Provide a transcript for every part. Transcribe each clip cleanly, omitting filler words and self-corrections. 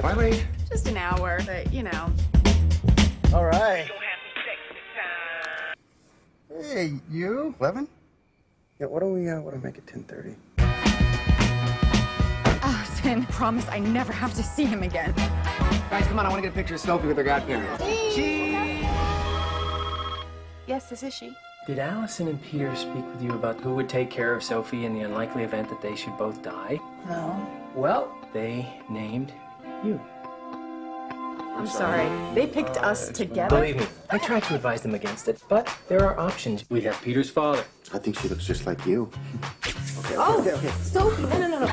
Why late? Just an hour, but you know. All right. Hey, you? 11? Yeah, what do we make it 10:30? Allison, promise I never have to see him again. Guys, come on, I want to get a picture of Sophie with her godparents. Cheese! Yes, this is she. Did Allison and Peter speak with you about who would take care of Sophie in the unlikely event that they should both die? No. Well, they named you. I'm sorry. They picked us together. Believe me, I tried to advise them against it, but there are options. We have Peter's father. I think she looks just like you. Okay. Sophie, no.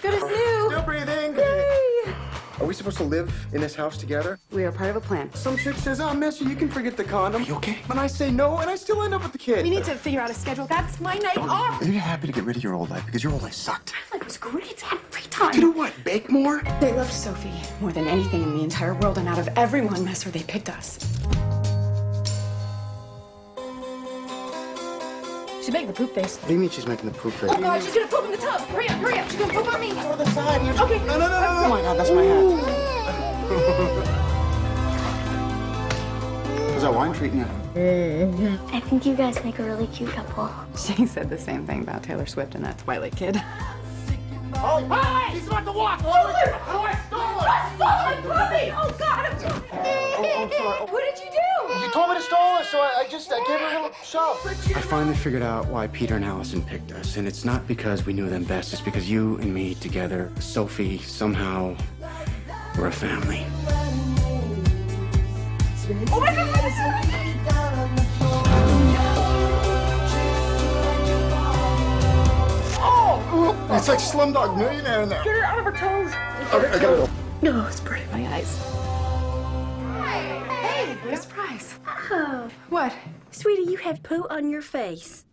Good as new. Still breathing. Yay! Are we supposed to live in this house together? We are part of a plan. Some chick says, "I'll mess you can forget the condom." You okay? And I say no, and I still end up with the kid. We need to figure out a schedule. That's my night off. Are you happy to get rid of your old life? Because your old life sucked. My life was great. I had free time. To do what? Bake more? They loved Sophie more than anything in the entire world, and out of everyone, that's where they picked us. She's making the poop face. What do you mean she's making the poop face? Oh, God, she's gonna poop in the tub. Hurry up. She's gonna poop on me. Go to the side. Okay. No. Oh, my God, that's my hat. How's that wine treating you? I think you guys make a really cute couple. She said the same thing about Taylor Swift and that Twilight kid. Oh, hey! He's about to walk! I stole it! Oh, God, I'm sorry. I'm sorry. What did you do? You told me to stall her, so I gave her a little shove. I finally figured out why Peter and Allison picked us, and it's not because we knew them best. It's because you and me together, Sophie, somehow, we're a family. Oh, my God! Oh! It's like Slumdog Millionaire in there. Get her out of her toes. Okay, I gotta go. No, it's pretty. My eyes. Hey, what a surprise. Oh, What? sweetie, you have poo on your face.